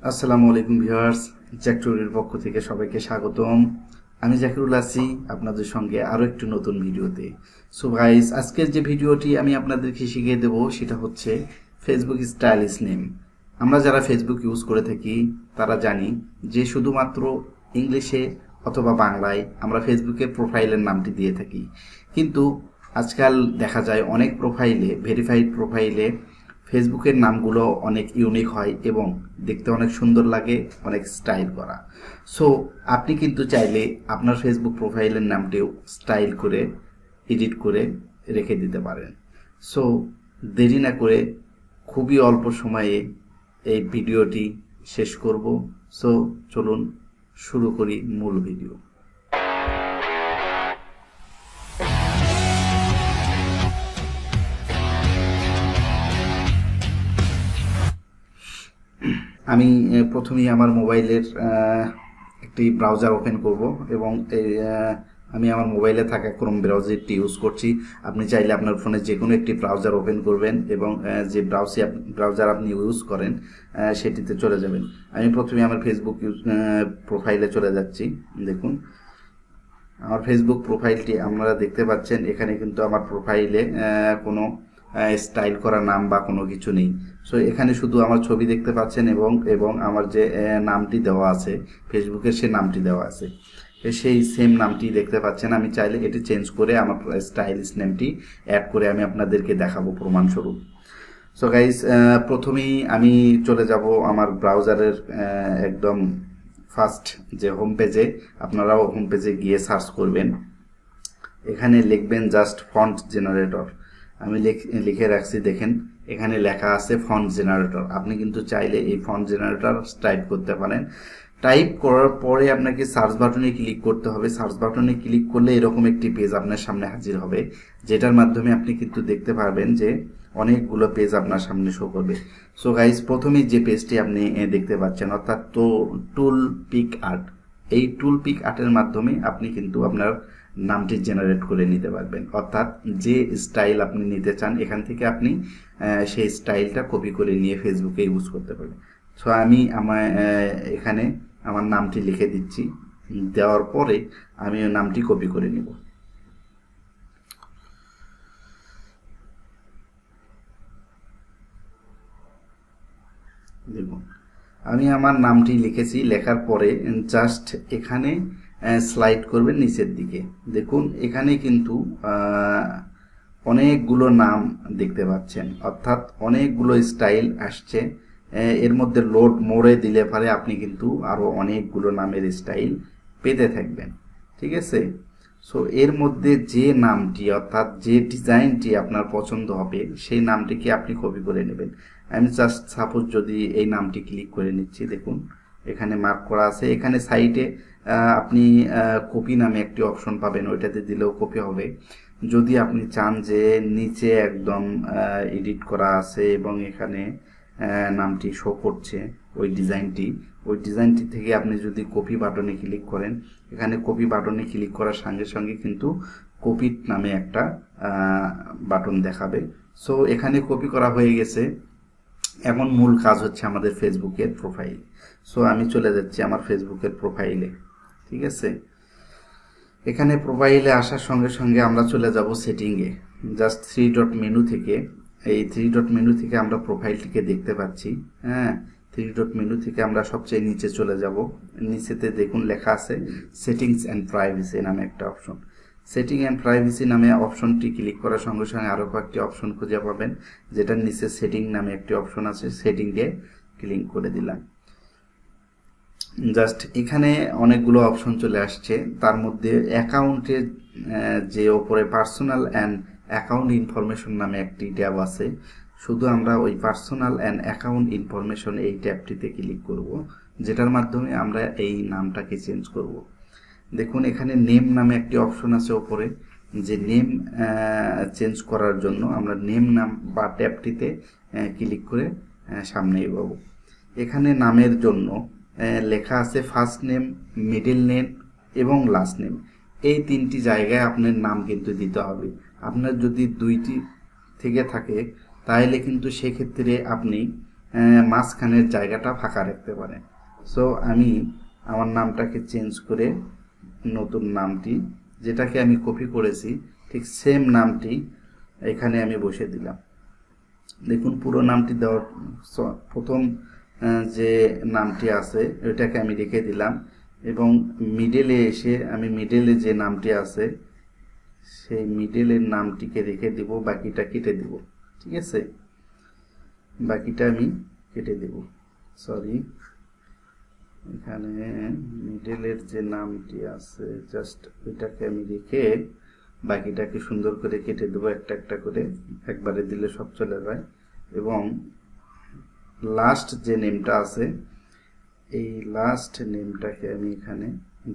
আসসালামু আলাইকুম ভিউয়ার্স, জ্যাকটুরির পক্ষ থেকে সবাইকে স্বাগতম। আমি জাকিরুল আছি আপনাদের সঙ্গে আরও একটু নতুন ভিডিওতে। সো গাইস, আজকের যে ভিডিওটি আমি আপনাদেরকে শিখিয়ে দেব সেটা হচ্ছে ফেসবুক স্টাইলিশ নেম। আমরা যারা ফেসবুক ইউজ করে থাকি তারা জানি যে শুধুমাত্র ইংলিশে অথবা বাংলায় আমরা ফেসবুকের প্রোফাইলের নামটি দিয়ে থাকি, কিন্তু আজকাল দেখা যায় অনেক প্রোফাইলে, ভেরিফাইড প্রোফাইলে ফেসবুকের নামগুলো অনেক ইউনিক হয় এবং দেখতে অনেক সুন্দর লাগে, অনেক স্টাইল করা। সো আপনি কিন্তু চাইলে আপনার ফেসবুক প্রোফাইলের নামটিও স্টাইল করে এডিট করে রেখে দিতে পারেন। সো দেরি না করে খুবই অল্প সময়ে এই ভিডিওটি শেষ করব। সো চলুন শুরু করি মূল ভিডিও। আমি প্রথমেই আমার মোবাইলের একটি ব্রাউজার ওপেন করব এবং আমি আমার মোবাইলে থাকা ক্রোম ব্রাউজারটি ইউজ করছি। আপনি চাইলে আপনার ফোনে যে কোনো একটি ব্রাউজার ওপেন করবেন এবং যে ব্রাউজার আপনি ইউজ করেন সেটিতে চলে যাবেন। আমি প্রথমে আমার ফেসবুক প্রোফাইলে চলে যাচ্ছি। দেখুন আমার ফেসবুক প্রোফাইলটি আপনারা দেখতে পাচ্ছেন। এখানে কিন্তু আমার প্রোফাইলে কোনো স্টাইল করা নাম বা কোনো কিছু নেই। সো এখানে শুধু আমার ছবি দেখতে পাচ্ছেন এবং আমার যে নামটি দেওয়া আছে ফেসবুকের, সে নামটি দেওয়া আছে, সেই সেম নামটি দেখতে পাচ্ছেন। আমি চাইলে এটি চেঞ্জ করে আমার স্টাইলিশ নেমটি অ্যাড করে আমি আপনাদেরকে দেখাবো প্রমাণস্বরূপ। সো গাইস, প্রথমেই আমি চলে যাব আমার ব্রাউজারের একদম ফার্স্ট যে হোম পেজে। আপনারাও হোম পেজে গিয়ে সার্চ করবেন, এখানে লিখবেন জাস্ট ফন্ট জেনারেটর। আমি লিখে রাখছি, দেখেন এখানে লেখা আছে ফন্ট জেনারেটর। আপনি কিন্তু চাইলে এই ফন্ট জেনারেটর টাইপ করতে পারেন। টাইপ করার পরে আপনাকে সার্চ বাটনে ক্লিক করতে হবে। সার্চ বাটনে ক্লিক করলে এরকম একটি পেজ আপনার সামনে হাজির হবে, যেটার মাধ্যমে আপনি কিন্তু দেখতে পারবেন যে অনেকগুলো পেজ আপনার সামনে শো করবে। সো গাইস, প্রথমেই যে পেজটি আপনি দেখতে পাচ্ছেন অর্থাৎ টুল পিক আর্ট, এই টুল পিক আর্টের মাধ্যমে আপনি কিন্তু আপনার নামটি জেনারেট করে নিতে পারবেন। অর্থাৎ যে স্টাইল আপনি নিতে চান এখান থেকে আপনি সেই স্টাইলটা কপি করে নিয়ে ফেসবুকে ইউজ করতে পারবেন। সো আমি এখানে আমার নামটি লিখে দিচ্ছি। দেওয়ার পরে আমি ওই নামটি কপি করে নিব। দেখুন আমি আমার নামটি লিখেছি। লেখার পরে জাস্ট এখানে স্লাইড করবেন নিচের দিকে। দেখুন এখানে কিন্তু অনেকগুলো নাম দেখতে পাচ্ছেন, অর্থাৎ অনেকগুলো স্টাইল আসছে। এর মধ্যে লোড মোড়ে দিলে পারে আপনি কিন্তু আরও অনেকগুলো নামের স্টাইল পেতে থাকবেন। ঠিক আছে? সো এর মধ্যে যে নামটি অর্থাৎ যে ডিজাইনটি আপনার পছন্দ হবে সেই নামটিকে আপনি কপি করে নেবেন। আমি জাস্ট সাপোজ যদি এই নামটি ক্লিক করে নিচ্ছি, দেখুন এখানে মার্ক করা আছে। এখানে সাইডে আপনি কপি নামে একটি অপশন পাবেন, ওইটাতে দিলেও কপি হবে। যদি আপনি চান যে নিচে একদম এডিট করা আছে এবং এখানে নামটি শো করছে ওই ডিজাইনটি থেকে আপনি যদি কপি বাটনে ক্লিক করেন, এখানে কপি বাটনে ক্লিক করার সঙ্গে সঙ্গে কিন্তু কপি নামে একটা বাটন দেখাবে। সো এখানে কপি করা হয়ে গেছে। এখন মূল কাজ হচ্ছে আমাদের ফেসবুকের প্রোফাইল। সো আমি চলে যাচ্ছি আমার ফেসবুকের প্রোফাইলে। ঠিক আছে? এখানে প্রোফাইলে আসার সঙ্গে সঙ্গে আমরা চলে যাব সেটিংয়ে। জাস্ট থ্রি ডট মেনু থেকে, এই থ্রি ডট মেনু থেকে আমরা প্রোফাইলটিকে দেখতে পাচ্ছি। হ্যাঁ, থ্রি ডট মেনু থেকে আমরা সবচেয়ে নিচে চলে যাব। নিচেতে দেখুন লেখা আছে সেটিংস অ্যান্ড প্রাইভেসি নামে একটা অপশন। সেটিং অ্যান্ড প্রাইভেসি নামে অপশনটি ক্লিক করার সঙ্গে সঙ্গে আরও কয়েকটি অপশন খুঁজে পাবেন, যেটার নিচে সেটিং নামে একটি অপশন আছে। সেটিংয়ে ক্লিক করে দিলাম। জাস্ট এখানে অনেকগুলো অপশন চলে আসছে। তার মধ্যে অ্যাকাউন্টের যে ওপরে পার্সোনাল অ্যান্ড অ্যাকাউন্ট ইনফরমেশন নামে একটি ট্যাব আছে, শুধু আমরা ওই পার্সোনাল অ্যান্ড অ্যাকাউন্ট ইনফরমেশন এই ট্যাবটিতে ক্লিক করব, যেটার মাধ্যমে আমরা এই নামটাকে চেঞ্জ করব। দেখুন এখানে নেম নামে একটি অপশন আছে ওপরে, যে নেম চেঞ্জ করার জন্য আমরা নেম নাম বা ট্যাবটিতে ক্লিক করে সামনে এগোবো। এখানে নামের জন্য লেখা আছে ফার্স্ট নেম, মিডল নেম এবং লাস্ট নেম। এই তিনটি জায়গায় আপনার নাম কিন্তু দিতে হবে। আপনার যদি দুইটি থেকে থাকে তাহলে কিন্তু সেক্ষেত্রে আপনি মাঝখানের জায়গাটা ফাঁকা রাখতে পারেন। সো আমি আমার নামটাকে চেঞ্জ করে নতুন নামটি যেটাকে আমি কপি করেছি ঠিক সেম নামটি এখানে আমি বসে দিলাম। দেখুন পুরো নামটি দেওয়ার প্রথম যে নামটি আছে ওইটাকে আমি রেখে দিলাম এবং মিডলে এসে আমি মিডলে যে নামটি আছে সেই মিডলের নামটিকে রেখে দিব, বাকিটা কেটে দিব। ঠিক আছে, বাকিটা আমি কেটে দেব। সরি, এখানে মিডলের যে নামটি আছে জাস্ট ওইটাকে আমি রেখে বাকিটাকে সুন্দর করে কেটে দেবো একটা একটা করে, একবারে দিলে সব চলে যায়। এবং লাস্ট যে নেমটা আছে এই লাস্ট নেমটাকে আমি এখানে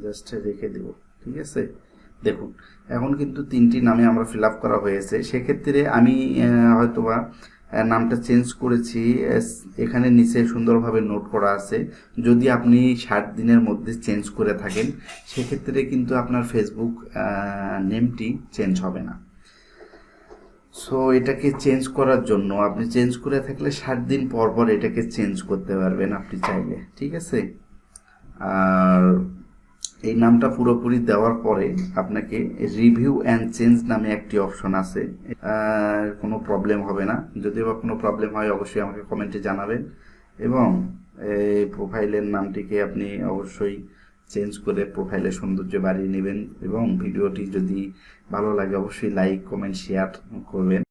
জাস্ট রেখে দেব। ঠিক আছে, দেখুন এখন কিন্তু 3টি নামে আমরা ফিল আপ করা হয়েছে। সেক্ষেত্রে আমি হয়তোবা নামটা চেঞ্জ করেছি, এখানে নিচে সুন্দরভাবে নোট করা আছে। যদি আপনি 60 দিনের মধ্যে চেঞ্জ করে থাকেন সেক্ষেত্রে কিন্তু আপনার ফেসবুক নেমটি চেঞ্জ হবে না। সো এটাকে চেঞ্জ করার জন্য আপনি চেঞ্জ করে থাকলে 60 দিন পর পর এটাকে চেঞ্জ করতে পারবেন আপনি চাইলে। ঠিক আছে, আর এই নামটা পুরোপুরি দেওয়ার পরে আপনাকে রিভিউ অ্যান্ড চেঞ্জ নামে একটি অপশন আছে, কোনো প্রবলেম হবে না। যদি বা কোনো প্রবলেম হয় অবশ্যই আমাকে কমেন্টে জানাবেন। এবং এই প্রোফাইলের নামটিকে আপনি অবশ্যই চেঞ্জ করে প্রোফাইলের সৌন্দর্য বাড়িয়ে নেবেন। এবং ভিডিওটি যদি ভালো লাগে অবশ্যই লাইক কমেন্ট শেয়ার করবেন।